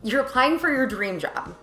You're applying for your dream job,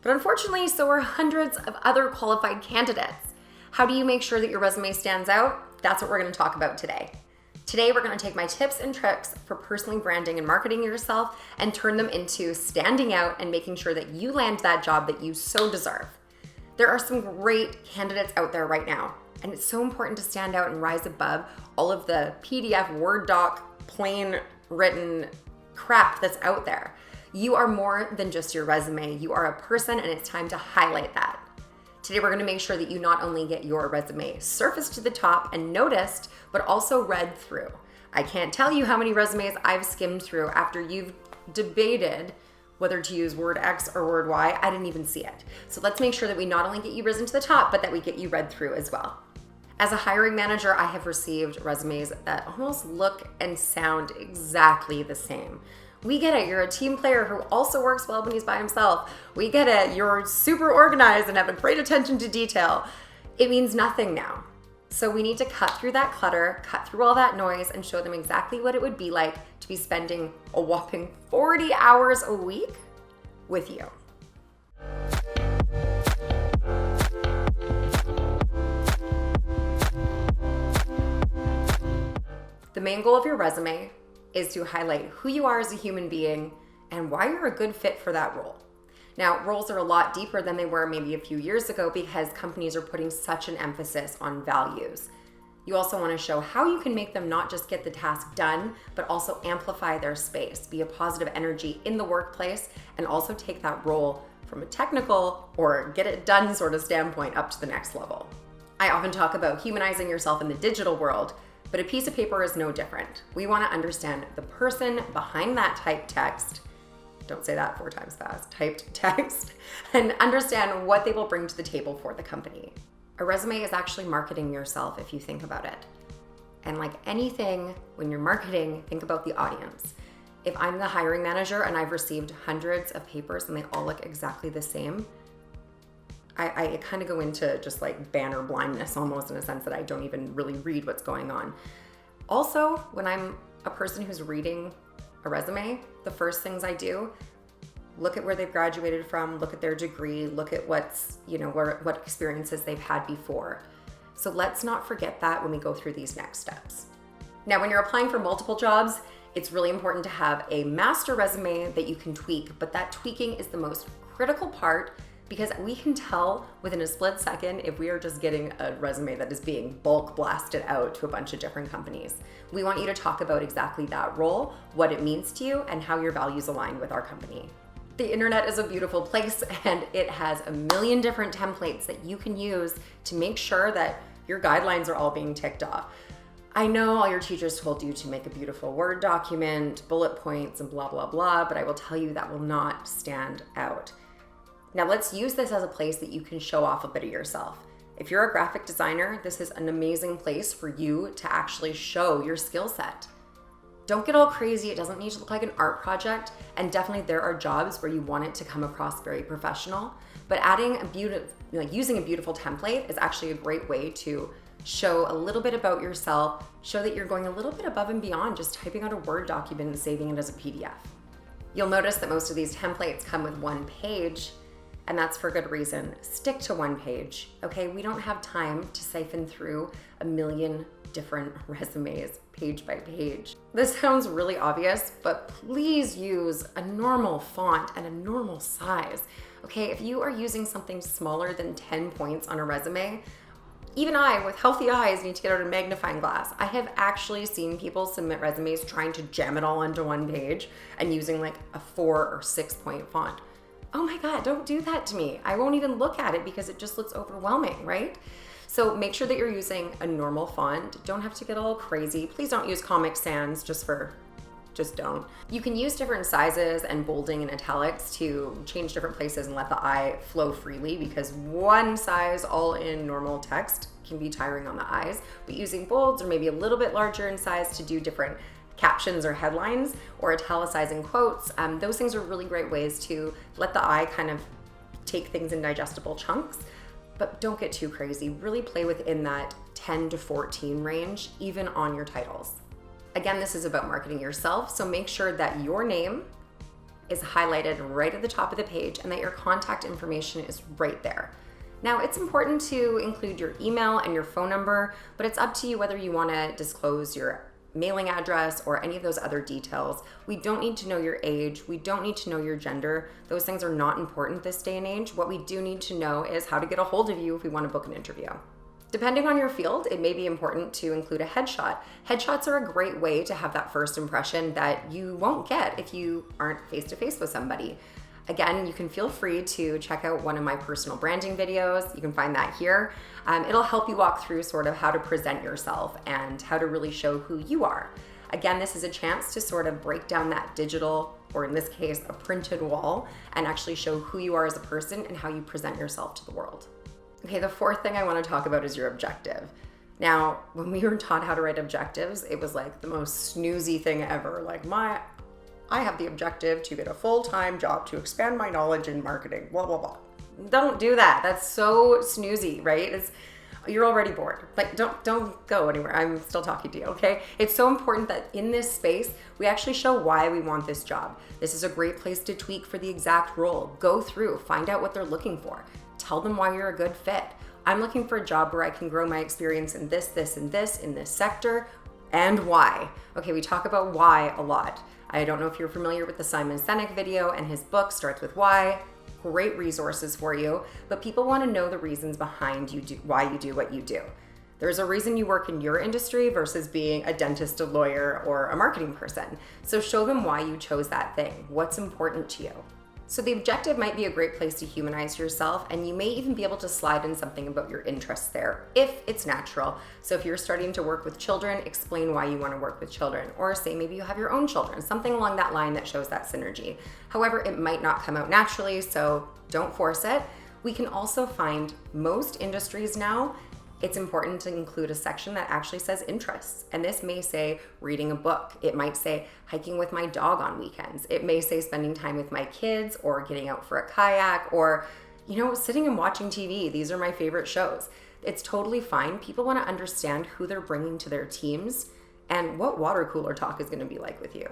but unfortunately, so are hundreds of other qualified candidates. How do you make sure that your resume stands out? That's what we're going to talk about today. Today, we're going to take my tips and tricks for personally branding and marketing yourself and turn them into standing out and making sure that you land that job that you so deserve. There are some great candidates out there right now, and it's so important to stand out and rise above all of the PDF, Word doc, plain written crap that's out there. You are more than just your resume. You are a person, and it's time to highlight that. Today, we're gonna make sure that you not only get your resume surfaced to the top and noticed, but also read through. I can't tell you how many resumes I've skimmed through after you've debated whether to use word X or word Y. I didn't even see it. So let's make sure that we not only get you risen to the top, but that we get you read through as well. As a hiring manager, I have received resumes that almost look and sound exactly the same. We get it, you're a team player who also works well when he's by himself. We get it, you're super organized and have a great attention to detail. It means nothing now. So we need to cut through that clutter, cut through all that noise, and show them exactly what it would be like to be spending a whopping 40 hours a week with you. The main goal of your resume is to highlight who you are as a human being and why you're a good fit for that role. Now, roles are a lot deeper than they were maybe a few years ago because companies are putting such an emphasis on values. You also want to show how you can make them not just get the task done, but also amplify their space, be a positive energy in the workplace, and also take that role from a technical or get it done sort of standpoint up to the next level. I often talk about humanizing yourself in the digital world, but a piece of paper is no different. We want to understand the person behind that typed text, don't say that 4 times fast, typed text, and understand what they will bring to the table for the company. A resume is actually marketing yourself if you think about it. And like anything, when you're marketing, think about the audience. If I'm the hiring manager and I've received hundreds of papers and they all look exactly the same, I kind of go into just like banner blindness almost, in a sense that I don't even really read what's going on. Also, when I'm a person who's reading a resume, the first things I do, look at where they've graduated from, look at their degree, look at what experiences they've had before. So let's not forget that when we go through these next steps. Now, when you're applying for multiple jobs, it's really important to have a master resume that you can tweak, but that tweaking is the most critical part because we can tell within a split second if we are just getting a resume that is being bulk blasted out to a bunch of different companies. We want you to talk about exactly that role, what it means to you, and how your values align with our company. The internet is a beautiful place and it has a million different templates that you can use to make sure that your guidelines are all being ticked off. I know all your teachers told you to make a beautiful Word document, bullet points, and blah, blah, blah, but I will tell you that will not stand out. Now let's use this as a place that you can show off a bit of yourself. If you're a graphic designer, this is an amazing place for you to actually show your skill set. Don't get all crazy. It doesn't need to look like an art project. And definitely there are jobs where you want it to come across very professional, but using a beautiful template is actually a great way to show a little bit about yourself, show that you're going a little bit above and beyond just typing out a Word document and saving it as a PDF. You'll notice that most of these templates come with 1 page, and that's for good reason. Stick to 1 page, okay? We don't have time to siphon through a million different resumes page by page. This sounds really obvious, but please use a normal font and a normal size, okay? If you are using something smaller than 10 points on a resume, even I, with healthy eyes, need to get out a magnifying glass. I have actually seen people submit resumes trying to jam it all onto 1 page and using like a 4 or 6 point font. Oh my God, don't do that to me. I won't even look at it because it just looks overwhelming, right? So make sure that you're using a normal font. Don't have to get all crazy. Please don't use Comic Sans, just don't. You can use different sizes and bolding and italics to change different places and let the eye flow freely, because 1 size all in normal text can be tiring on the eyes, but using bolds or maybe a little bit larger in size to do different captions or headlines or italicizing quotes, those things are really great ways to let the eye kind of take things in digestible chunks, but don't get too crazy. Really play within that 10 to 14 range, even on your titles. Again, this is about marketing yourself, so make sure that your name is highlighted right at the top of the page and that your contact information is right there. Now, it's important to include your email and your phone number, but it's up to you whether you want to disclose your mailing address or any of those other details. We don't need to know your age. We don't need to know your gender. Those things are not important this day and age. What we do need to know is how to get a hold of you if we want to book an interview. Depending on your field, it may be important to include a headshot. Headshots are a great way to have that first impression that you won't get if you aren't face-to-face with somebody. Again, you can feel free to check out one of my personal branding videos. You can find that here. It'll help you walk through sort of how to present yourself and how to really show who you are. Again, this is a chance to sort of break down that digital, or in this case, a printed wall, and actually show who you are as a person and how you present yourself to the world. Okay, the fourth thing I want to talk about is your objective. Now, when we were taught how to write objectives, it was like the most snoozy thing ever. Like, I have the objective to get a full-time job to expand my knowledge in marketing, blah, blah, blah. Don't do that. That's so snoozy, right? You're already bored. Like, don't go anywhere. I'm still talking to you, okay? It's so important that in this space, we actually show why we want this job. This is a great place to tweak for the exact role. Go through, find out what they're looking for. Tell them why you're a good fit. I'm looking for a job where I can grow my experience in this, and this, in this sector, and why. Okay, we talk about why a lot. I don't know if you're familiar with the Simon Sinek video, and his book starts with why. Great resources for you, but people want to know the reasons behind why you do what you do. There's a reason you work in your industry versus being a dentist, a lawyer, or a marketing person. So show them why you chose that thing. What's important to you? So the objective might be a great place to humanize yourself, and you may even be able to slide in something about your interests there, if it's natural. So if you're starting to work with children, explain why you want to work with children, or say maybe you have your own children, something along that line that shows that synergy. However, it might not come out naturally, so don't force it. We can also find most industries now, it's important to include a section that actually says interests. And this may say reading a book. It might say hiking with my dog on weekends. It may say spending time with my kids, or getting out for a kayak, or, sitting and watching TV. These are my favorite shows. It's totally fine. People want to understand who they're bringing to their teams and what water cooler talk is going to be like with you.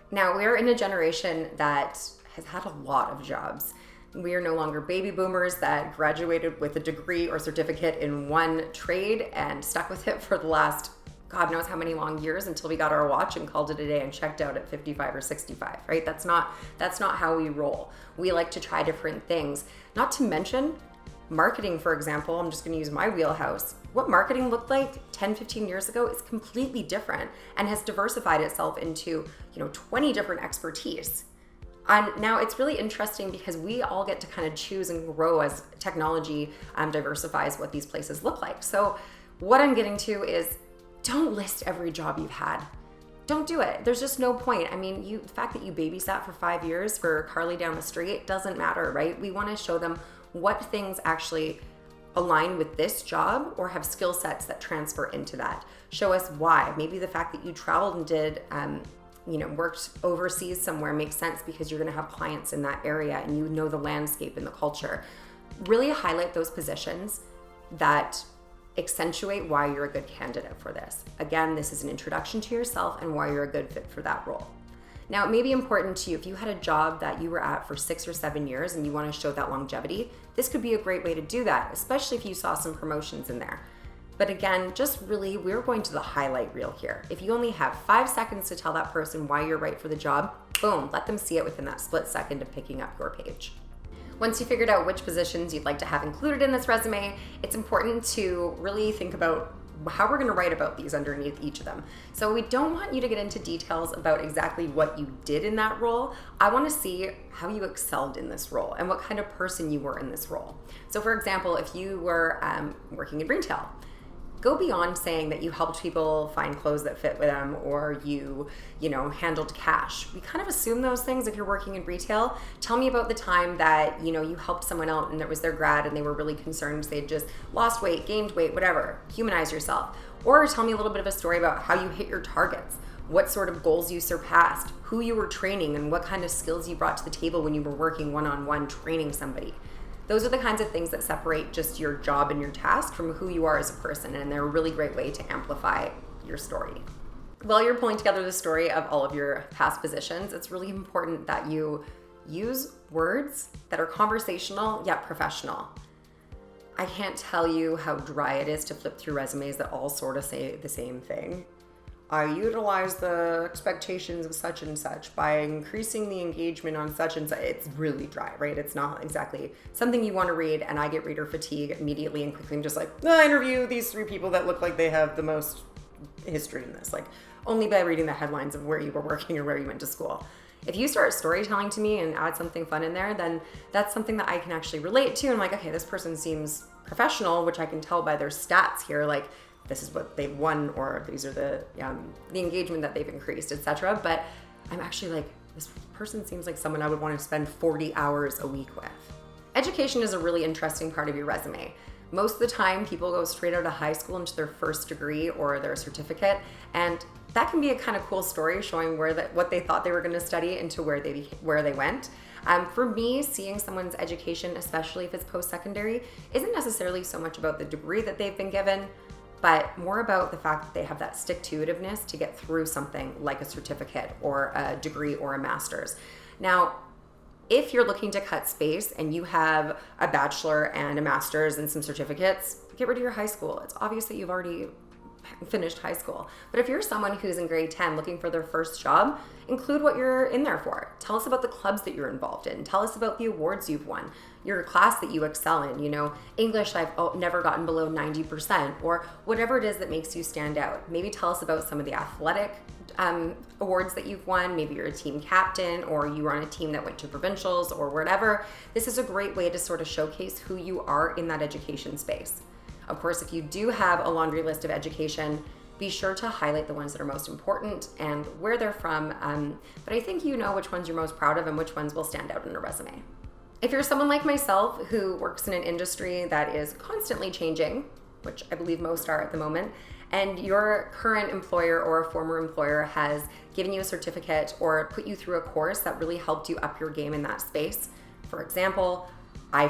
Now, we're in a generation that has had a lot of jobs. We are no longer baby boomers that graduated with a degree or certificate in one trade and stuck with it for the last God knows how many long years until we got our watch and called it a day and checked out at 55 or 65, right? That's not how we roll. We like to try different things. Not to mention marketing, for example. I'm just going to use my wheelhouse. What marketing looked like 10, 15 years ago is completely different and has diversified itself into, 20 different expertise. And now it's really interesting because we all get to kind of choose and grow as technology diversifies what these places look like. So what I'm getting to is, don't list every job you've had. Don't do it. There's just no point. I mean, the fact that you babysat for 5 years for Carly down the street doesn't matter, right? We want to show them what things actually align with this job or have skill sets that transfer into that. Show us why. Maybe the fact that you traveled and did worked overseas somewhere makes sense because you're going to have clients in that area and you know the landscape and the culture. Really highlight those positions that accentuate why you're a good candidate for this. Again, this is an introduction to yourself and why you're a good fit for that role. Now, it may be important to you if you had a job that you were at for 6 or 7 years and you want to show that longevity, this could be a great way to do that, especially if you saw some promotions in there. But again, we're going to the highlight reel here. If you only have 5 seconds to tell that person why you're right for the job, boom, let them see it within that split second of picking up your page. Once you figured out which positions you'd like to have included in this resume, it's important to really think about how we're going to write about these underneath each of them. So we don't want you to get into details about exactly what you did in that role. I want to see how you excelled in this role and what kind of person you were in this role. So for example, if you were working in retail, go beyond saying that you helped people find clothes that fit with them or you handled cash. We kind of assume those things if you're working in retail. Tell me about the time that, you helped someone out and it was their grad and they were really concerned they'd just lost weight, gained weight, whatever. Humanize yourself. Or tell me a little bit of a story about how you hit your targets, what sort of goals you surpassed, who you were training, and what kind of skills you brought to the table when you were working one-on-one training somebody. Those are the kinds of things that separate just your job and your task from who you are as a person, and they're a really great way to amplify your story. While you're pulling together the story of all of your past positions, it's really important that you use words that are conversational yet professional. I can't tell you how dry it is to flip through resumes that all sort of say the same thing. I utilize the expectations of such and such by increasing the engagement on such and such. It's really dry, right? It's not exactly something you want to read, and I get reader fatigue immediately and quickly. I'm just like, I interview these 3 people that look like they have the most history in this, like only by reading the headlines of where you were working or where you went to school. If you start storytelling to me and add something fun in there, then that's something that I can actually relate to. And I'm like, okay, this person seems professional, which I can tell by their stats here. Like, this is what they've won, or these are the engagement that they've increased, etc. But I'm actually like, this person seems like someone I would want to spend 40 hours a week with. Education is a really interesting part of your resume. Most of the time, people go straight out of high school into their first degree or their certificate, and that can be a kind of cool story showing what they thought they were going to study into where they went. For me, seeing someone's education, especially if it's post-secondary, isn't necessarily so much about the degree that they've been given, but more about the fact that they have that stick-to-itiveness to get through something like a certificate or a degree or a master's. Now, if you're looking to cut space and you have a bachelor and a master's and some certificates, get rid of your high school. It's obvious that you've already finished high school. But if you're someone who's in grade 10 looking for their first job, include what you're in there for. Tell us about the clubs that you're involved in. Tell us about the awards you've won, your class that you excel in. You know, English, I've never gotten below 90%, or whatever it is that makes you stand out. Maybe tell us about some of the athletic awards that you've won. Maybe you're a team captain, or you were on a team that went to provincials, or whatever. This is a great way to sort of showcase who you are in that education space. Of course, if you do have a laundry list of education, be sure to highlight the ones that are most important and where they're from. But I think you know which ones you're most proud of and which ones will stand out in a resume. If you're someone like myself who works in an industry that is constantly changing, which I believe most are at the moment, and your current employer or a former employer has given you a certificate or put you through a course that really helped you up your game in that space. For example, I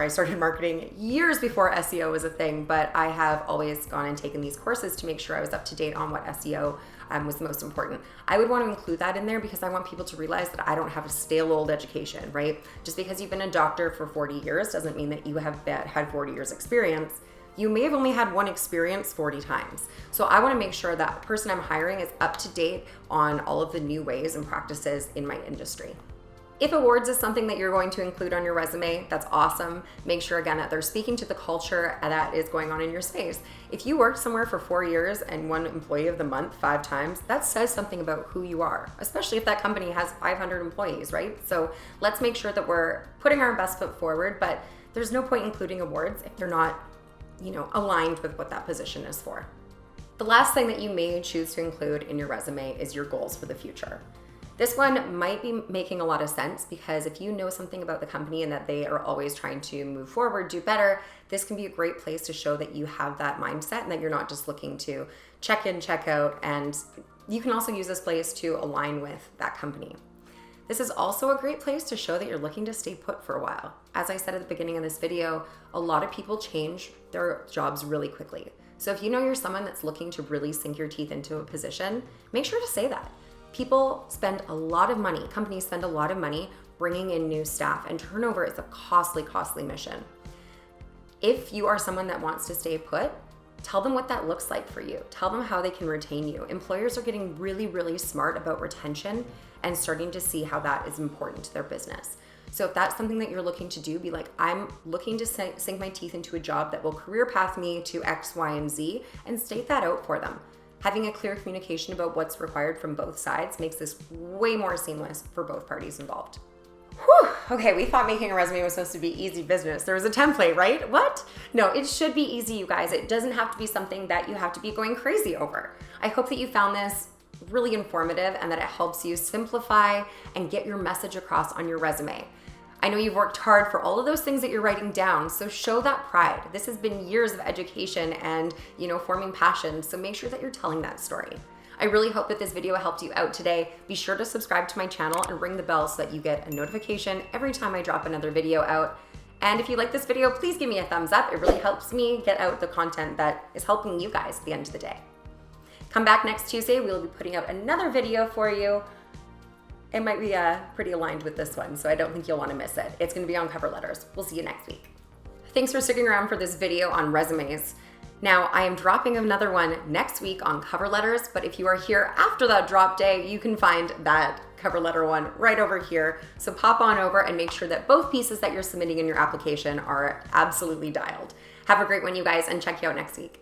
started marketing years before SEO was a thing, but I have always gone and taken these courses to make sure I was up to date on what SEO was the most important. I would want to include that in there because I want people to realize that I don't have a stale old education, right? Just because you've been a doctor for 40 years doesn't mean that you have had 40 years experience. You may have only had one experience 40 times. So I want to make sure that person I'm hiring is up to date on all of the new ways and practices in my industry. If awards is something that you're going to include on your resume, that's awesome. Make sure again that they're speaking to the culture that is going on in your space. If you worked somewhere for 4 years and won Employee of the Month 5 times, that says something about who you are, especially if that company has 500 employees, right? So let's make sure that we're putting our best foot forward, but there's no point including awards if they're not, aligned with what that position is for. The last thing that you may choose to include in your resume is your goals for the future. This one might be making a lot of sense because if you know something about the company and that they are always trying to move forward, do better, this can be a great place to show that you have that mindset and that you're not just looking to check in, check out, and you can also use this place to align with that company. This is also a great place to show that you're looking to stay put for a while. As I said at the beginning of this video, a lot of people change their jobs really quickly. So if you know you're someone that's looking to really sink your teeth into a position, make sure to say that. People spend a lot of money, companies spend a lot of money bringing in new staff, and turnover is a costly, costly mission. If you are someone that wants to stay put, tell them what that looks like for you. Tell them how they can retain you. Employers are getting really, really smart about retention and starting to see how that is important to their business. So if that's something that you're looking to do, be like, I'm looking to sink my teeth into a job that will career path me to X, Y, and Z, and state that out for them. Having a clear communication about what's required from both sides makes this way more seamless for both parties involved. Whew, okay, we thought making a resume was supposed to be easy business. There was a template, right? What? No, it should be easy, you guys. It doesn't have to be something that you have to be going crazy over. I hope that you found this really informative and that it helps you simplify and get your message across on your resume. I know you've worked hard for all of those things that you're writing down, so show that pride. This has been years of education and, forming passion, so make sure that you're telling that story. I really hope that this video helped you out today. Be sure to subscribe to my channel and ring the bell so that you get a notification every time I drop another video out. And if you like this video, please give me a thumbs up. It really helps me get out the content that is helping you guys at the end of the day. Come back next Tuesday. We'll be putting out another video for you. It might be pretty aligned with this one, so I don't think you'll want to miss it. It's going to be on cover letters. We'll see you next week. Thanks for sticking around for this video on resumes. Now, I am dropping another one next week on cover letters, but if you are here after that drop day, you can find that cover letter one right over here. So pop on over and make sure that both pieces that you're submitting in your application are absolutely dialed. Have a great one, you guys, and check you out next week.